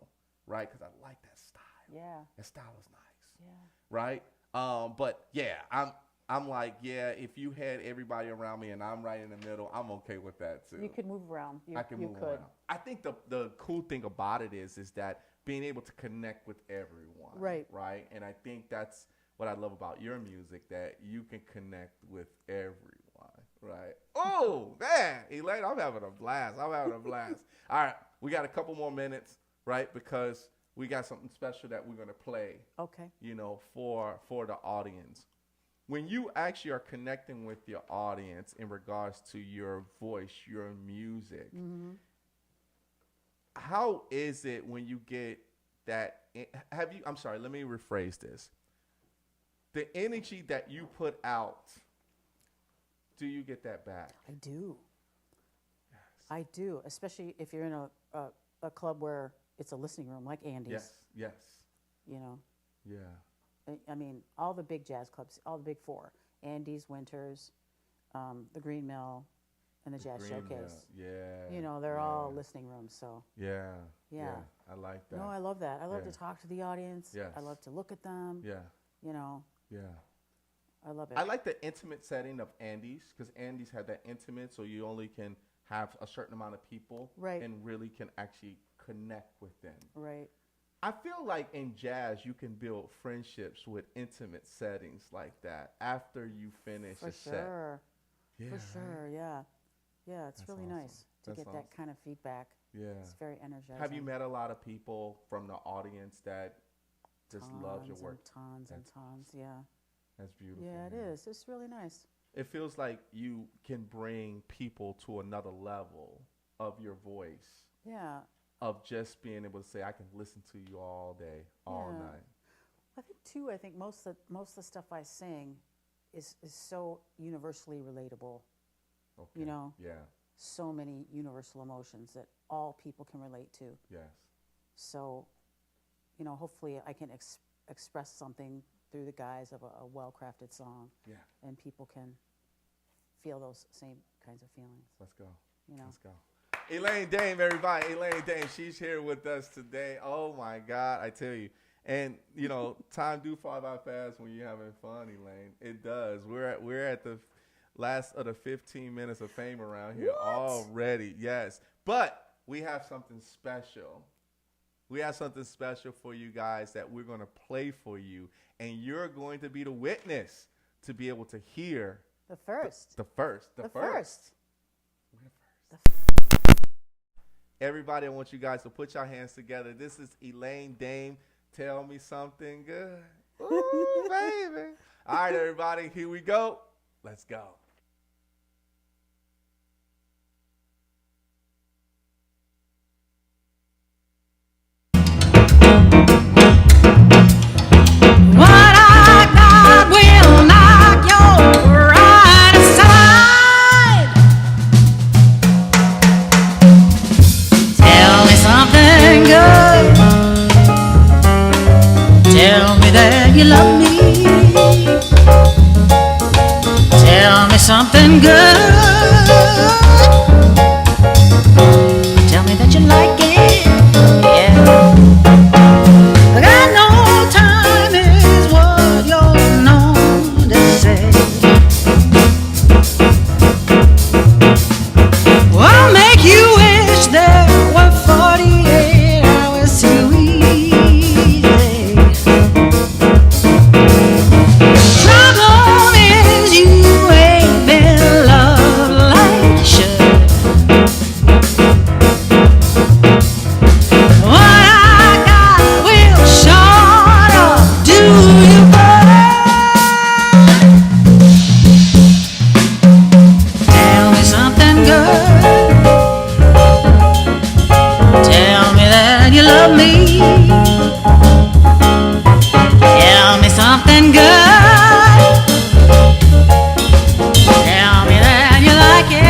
right? Because I like that style. Yeah. That style is nice. Yeah. Right? But yeah, I'm like, yeah, if you had everybody around me and I'm right in the middle, I'm okay with that too. You could move around. I can move around. I think the cool thing about it is that being able to connect with everyone. Right. Right? And I think that's what I love about your music, that you can connect with everyone, right? Oh, man, Elaine, I'm having a blast. All right, we got a couple more minutes, right? Because we got something special that we're going to play, okay, for the audience. When you actually are connecting with your audience in regards to your voice, your music, how is it when you get that? I'm sorry, let me rephrase this. The energy that you put out, do you get that back? I do. Yes. I do, especially if you're in a club where it's a listening room like Andy's. Yes. Yeah. I mean, all the big jazz clubs, all the big four, Andy's, Winters, the Green Mill, and the Jazz Showcase. Yeah. They're all listening rooms, so. Yeah. Yeah. I like that. No, I love that. I love to talk to the audience. Yes. I love to look at them. Yeah. Yeah. I love it. I like the intimate setting of Andy's because Andy's have that intimate, so you only can have a certain amount of people, Right. and really can actually connect with them. Right. I feel like in jazz you can build friendships with intimate settings like that after you finish For a set. sure. Yeah, For right? sure, yeah. Yeah, it's That's really awesome. nice to That's get awesome. that kind of feedback. Yeah. It's very energizing. Have you met a lot of people from the audience that just love your work? Tons and That's tons, yeah. That's beautiful. Yeah, it man. is. It's really nice. It feels like you can bring people to another level of your voice, Yeah. of just being able to say, I can listen to you all day, all Yeah. night. I think most of the stuff I sing is so universally relatable. Okay. You know? Yeah. So many universal emotions that all people can relate to. Yes. So, you know, hopefully I can express something through the guise of a well-crafted song, Yeah. and people can feel those same kinds of feelings. Let's go. You know? Let's go. Elaine Dame, everybody. Elaine Dame, she's here with us today. Oh my God, I tell you. And you know, time do fly by fast when you're having fun, Elaine. It does. We're at the last of the 15 minutes of fame around here already. Yes. But we have something special. We have something special for you guys that we're going to play for you, and you're going to be the witness to be able to hear The first. the first. The first. We're the first. Everybody, I want you guys to put your hands together. This is Elaine Dame. Tell me something good. Ooh, baby. All right, everybody, here we go. Let's go. What I got will knock your right aside. Tell me something good. Tell me that you love me. Tell me something good. Tell me that you like it. Yeah. I know time is what you're known to say. I'll make you wish there were 48 hours too easy. Trouble is you ain't been loved like you should. What I got will sort of do you good. Tell me something good. Tell me that you love me. Tell me something good. Tell me that you like it.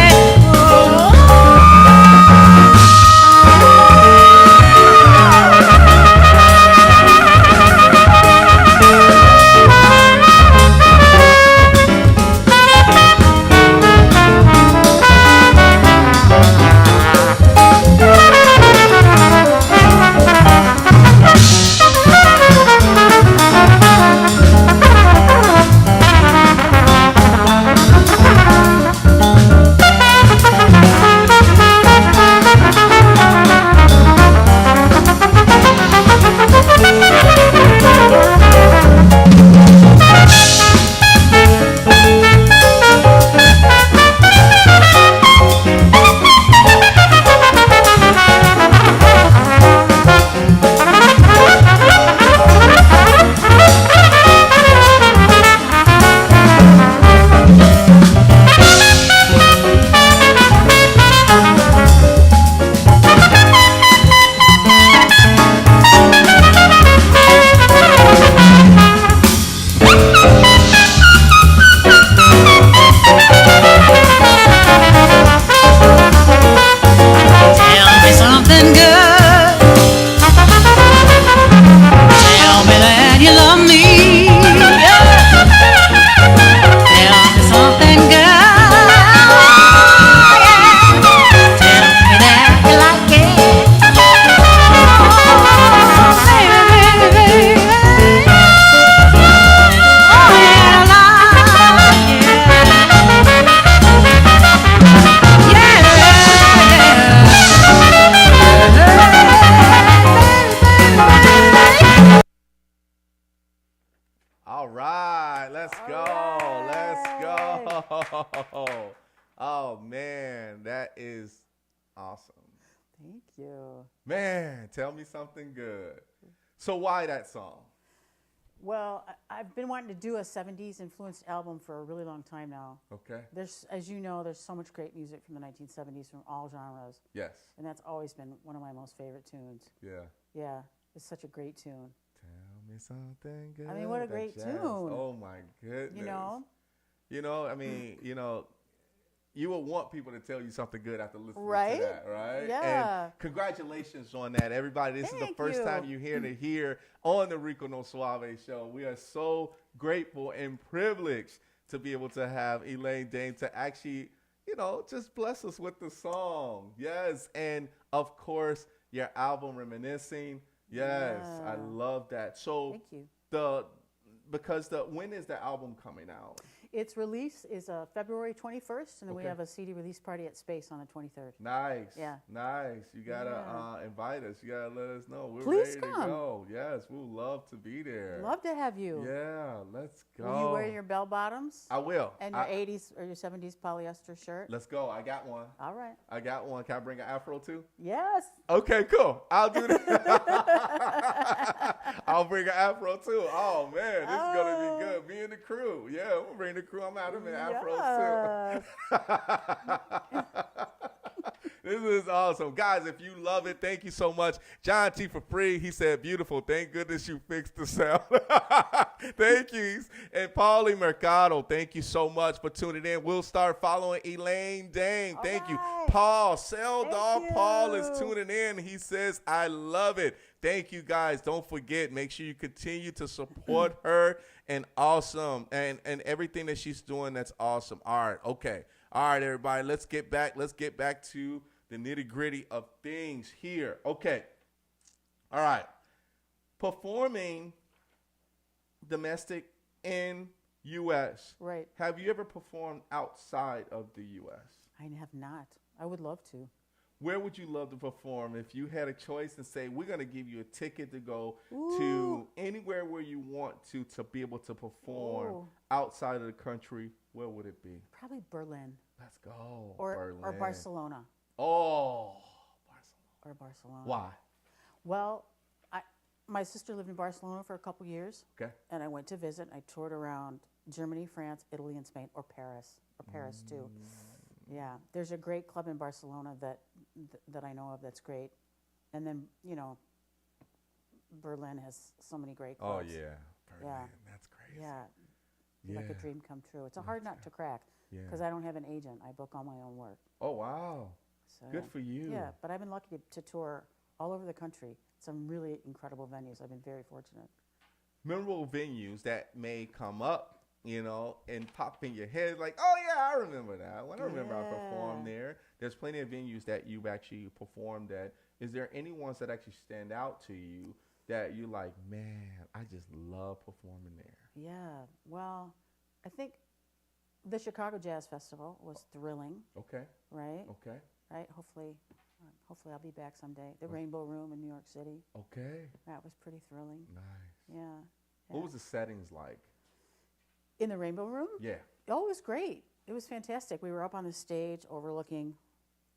Man, tell me something good. So why that song? Well, I've been wanting to do a 70s influenced album for a really long time now. Okay. There's, as you know, there's so much great music from the 1970s from all genres. Yes. And that's always been one of my most favorite tunes. Yeah. Yeah, it's such a great tune. Tell me something good. I mean, what a that great jazz. tune. Oh my goodness. I mean, you will want people to tell you something good after listening Right? to that, right? Yeah. And congratulations on that, everybody. This is the Thank first you. time you're here to hear on the Rico No Suave show. We are so grateful and privileged to be able to have Elaine Dane to actually, just bless us with the song. Yes. And of course, your album Reminiscing. Yes. Yeah. I love that. So Thank you. when is the album coming out? Its release is February 21st, and then we Okay. have a CD release party at Space on the 23rd. Nice. Yeah. Nice. You gotta Yeah. invite us. You gotta let us know. We're Please ready come. to go. Yes, we would love to be there. Love to have you. Yeah, let's go. Will you wear your bell bottoms I will. and your 80s or your 70s polyester shirt? Let's go. I got one. All right. I got one. Can I bring an afro too? Yes. Okay, cool. I'll do that. I'll bring an afro too. Oh man, this is gonna be good. Me and the crew. Yeah, we'll bring the crew. I'm out of an afro too. This is awesome. Guys, if you love it, thank you so much. John T. for free. He said, beautiful. Thank goodness you fixed the sound. Thank you. And Paulie Mercado, thank you so much for tuning in. We'll start following Elaine Dane. Thank you. right. Paul, Cell Dog you. Paul is tuning in. He says, I love it. Thank you, guys. Don't forget, make sure you continue to support her and awesome and everything that she's doing. That's awesome. All right. Okay. All right, everybody. Let's get back to the nitty gritty of things here. Okay. All right. Performing domestic in U.S. Right. Have you ever performed outside of the U.S.? I have not. I would love to. Where would you love to perform if you had a choice and say, we're going to give you a ticket to go Ooh. to anywhere where you want to be able to perform Ooh. outside of the country? Where would it be? Probably Berlin Let's go. or Berlin. Barcelona. Oh, Barcelona. Or Barcelona. Why? Well, my sister lived in Barcelona for a couple years. Okay. And I went to visit. I toured around Germany, France, Italy, and Spain, or Paris too. Yeah, there's a great club in Barcelona that I know of that's great. And then, Berlin has so many great Oh, clubs. yeah. Berlin. Yeah. That's crazy. Yeah, like a Yeah. dream come true. It's a hard nut to crack Yeah. because I don't have an agent. I book all my own work. Oh, wow. So, Good for you. Yeah, but I've been lucky to tour all over the country. Some really incredible venues. I've been very fortunate. Memorable venues that may come up, and pop in your head like, oh, yeah, I remember that. When I remember I performed there. There's plenty of venues that you've actually performed at. Is there any ones that actually stand out to you that you like, man, I just love performing there? Yeah, well, I think the Chicago Jazz Festival was thrilling, Okay. right? Okay. Right? Hopefully I'll be back someday. The Rainbow Room in New York City. Okay. That was pretty thrilling. Nice. Yeah. What was the settings like? In the Rainbow Room? Yeah. Oh, it was great. It was fantastic. We were up on the stage overlooking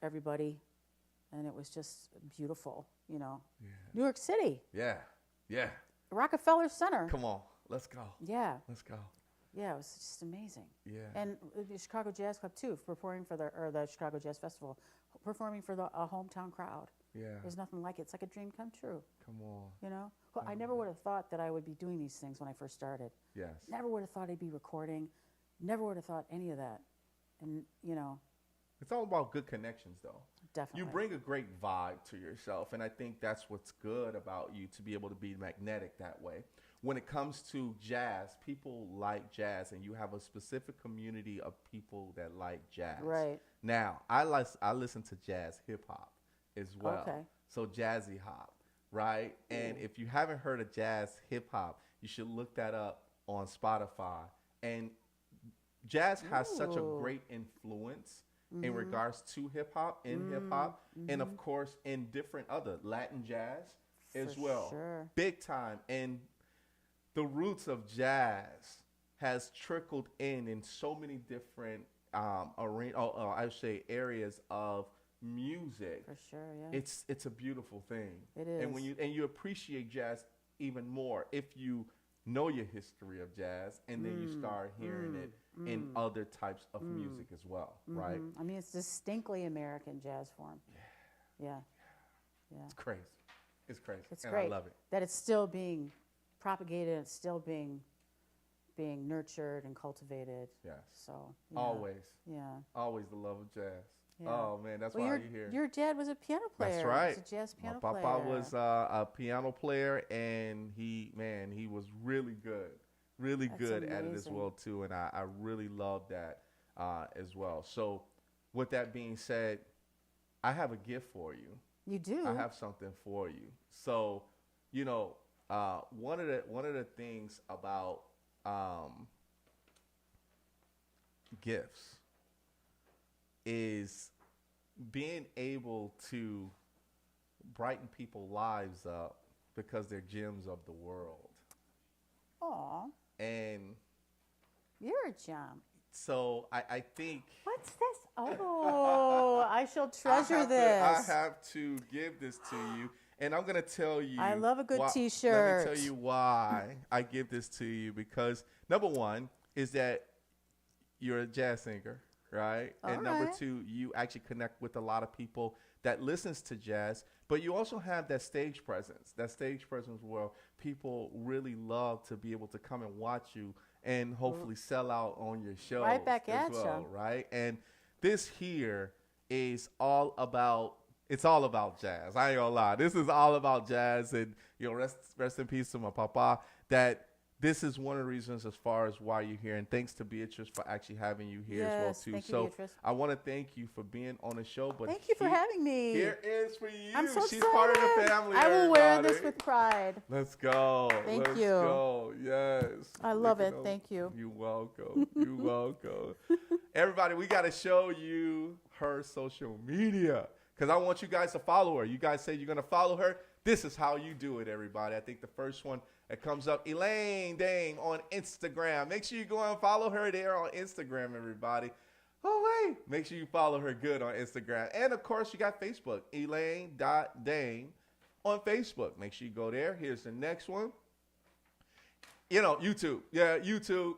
everybody, and it was just beautiful, Yeah. New York City, Yeah. Yeah. Rockefeller Center. Come on. Let's go. Yeah. Let's go. Yeah, it was just amazing. Yeah. And the Chicago Jazz Club too, performing for the Chicago Jazz Festival, performing for a hometown crowd. Yeah. There's nothing like it. It's like a dream come true. Come on. Well, I never would have thought that I would be doing these things when I first started. Yes. Never would have thought I'd be recording. Never would have thought any of that. And It's all about good connections, though. definitely. You bring a great vibe to yourself, and I think that's what's good about you, to be able to be magnetic that way. When it comes to jazz, people like jazz, and you have a specific community of people that like jazz. Right. Now, I listen to jazz hip hop as well. Okay. So jazzy hop, right? And if you haven't heard of jazz hip hop, you should look that up on Spotify. And jazz has such a great influence in regards to hip hop, hip hop, and of course in different other Latin jazz as For well. sure. Big time. And the roots of jazz has trickled in so many different areas of music, For sure, yeah. it's a beautiful thing. It And when is. you appreciate jazz even more if you know your history of jazz, and then you start hearing it in other types of music as well, right? I mean, it's distinctly American jazz form. Yeah. Yeah. It's crazy. It's crazy. It's and great I love it. that it's still being propagated, it's still being nurtured and cultivated. Yes. So, yeah. Always. Yeah. Always the love of jazz. Yeah. Oh man, that's Well, why your, you're here. your dad was a piano player. That's right. He was a jazz piano My player. papa was a piano player, and he was really good, really That's good at it as amazing. well too. And I really love that as well. So, with that being said, I have a gift for you. You do? I have something for you. So, one of the things about gifts is being able to brighten people's lives up because they're gems of the world. Aw, And you're a gem. so I think What's this? Oh, I shall treasure this. I have to give this to you, and I'm gonna tell you. I love a good Let T-shirt. me tell you why I give this to you, because number one is that you're a jazz singer, right? And number right. two, you actually connect with a lot of people that listens to jazz, but you also have that stage presence where people really love to be able to come and watch you and hopefully sell out on your shows. Right back as at well, ya. right? And this here is all about jazz. I ain't gonna lie. This is all about jazz, and rest in peace to my papa. That this is one of the reasons as far as why you're here, and thanks to Beatrice for actually having you here as well Yes, too. thank you, So Beatrice. I want to thank you for being on the show. But Thank you for having me. Here is for you. I'm so She's excited. part of the family. I will wear everybody. this with pride. Let's go. Thank Let's you. go. Yes. I love Look it. at Thank you. You're welcome. You're welcome. Everybody, we got to show you her social media, because I want you guys to follow her. You guys say you're going to follow her. This is how you do it, everybody. I think the first one that comes up, Elaine Dang on Instagram. Make sure you go and follow her there on Instagram, everybody. Oh, wait. Make sure you follow her good on Instagram. And, of course, you got Facebook, Elaine.Dang on Facebook. Make sure you go there. Here's the next one. YouTube. Yeah, YouTube.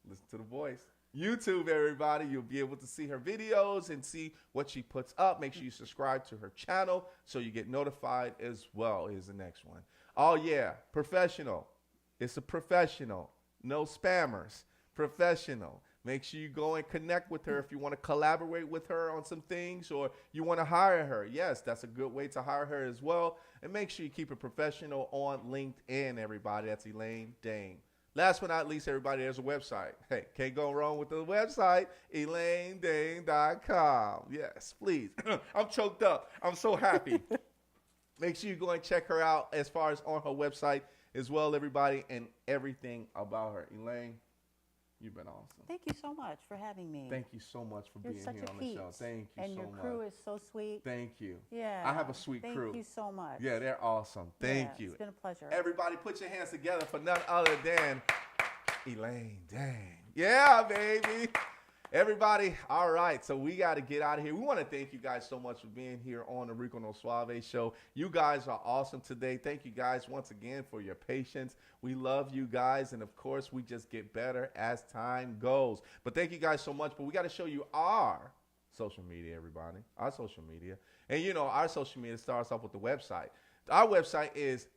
Listen to the voice. YouTube, everybody. You'll be able to see her videos and see what she puts up. Make sure you subscribe to her channel so you get notified as well. Here's the next one. Oh, yeah. Professional. It's a professional. No spammers. Professional. Make sure you go and connect with her if you want to collaborate with her on some things, or you want to hire her. Yes, that's a good way to hire her as well. And make sure you keep it professional on LinkedIn, everybody. That's Elaine Dang. Last but not least, everybody, there's a website. Hey, can't go wrong with the website, ElaineDang.com. Yes, please. I'm choked up. I'm so happy. Make sure you go and check her out as far as on her website as well, everybody, and everything about her. Elaine, you've been awesome. Thank you so much for having me. Thank you so much for You're being such here a on peach. the show. Thank you and so much. your crew is so sweet. Thank you. Yeah. I have a sweet crew. Thank you so much. Yeah, they're awesome. Thank Yeah, you. It's been a pleasure. Everybody put your hands together for none other than Elaine Dang. Yeah, baby. Everybody, all right, so we got to get out of here. We want to thank you guys so much for being here on the Rico No Suave show. You guys are awesome today. Thank you guys once again for your patience. We love you guys, and of course, we just get better as time goes. But thank you guys so much. But we got to show you our social media, everybody, our social media. And our social media starts off with the website. Our website is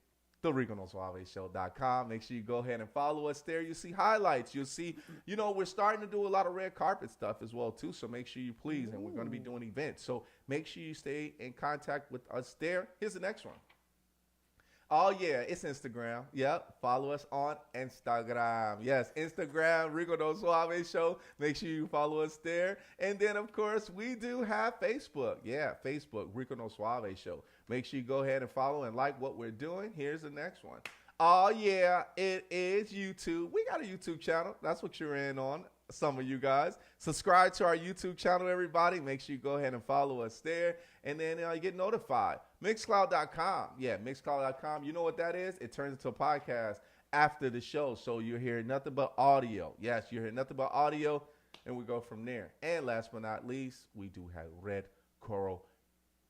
TheRicoNoSuaveShow.com. Make sure you go ahead and follow us there. You'll see highlights. You'll see, we're starting to do a lot of red carpet stuff as well, too. So make sure you please. And we're going to be doing events. So make sure you stay in contact with us there. Here's the next one. Oh, yeah, it's Instagram. Yep, follow us on Instagram. Yes, Instagram, Rico No Suave Show. Make sure you follow us there. And then, of course, we do have Facebook. Yeah, Facebook, Rico No Suave Show. Make sure you go ahead and follow and like what we're doing. Here's the next one. Oh, yeah, it is YouTube. We got a YouTube channel. That's what you're in on. Some of you guys. Subscribe to our YouTube channel, everybody. Make sure you go ahead and follow us there. And then you get notified. Mixcloud.com. Yeah, Mixcloud.com. You know what that is? It turns into a podcast after the show. So you're hearing nothing but audio. Yes, you're hearing nothing but audio. And we go from there. And last but not least, we do have red Coral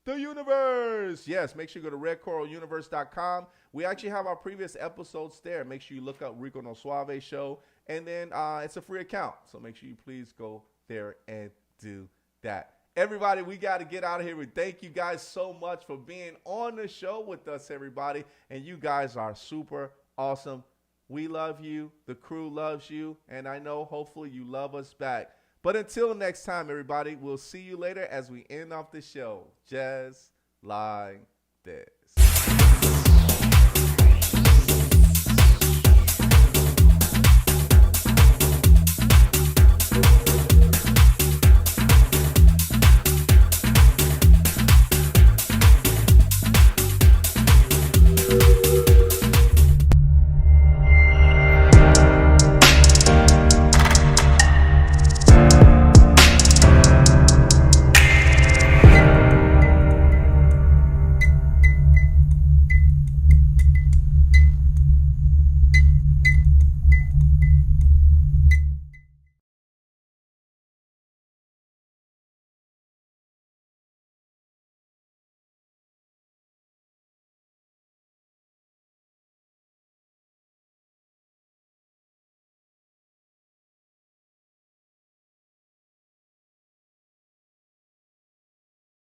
the Universe. Yes, make sure you go to redcoraluniverse.com. We actually have our previous episodes there. Make sure you look up Rico No Suave Show. And then it's a free account. So make sure you please go there and do that. Everybody, we got to get out of here. We thank you guys so much for being on the show with us, everybody. And you guys are super awesome. We love you. The crew loves you. And I know hopefully you love us back. But until next time, everybody, we'll see you later as we end off the show. Just like this.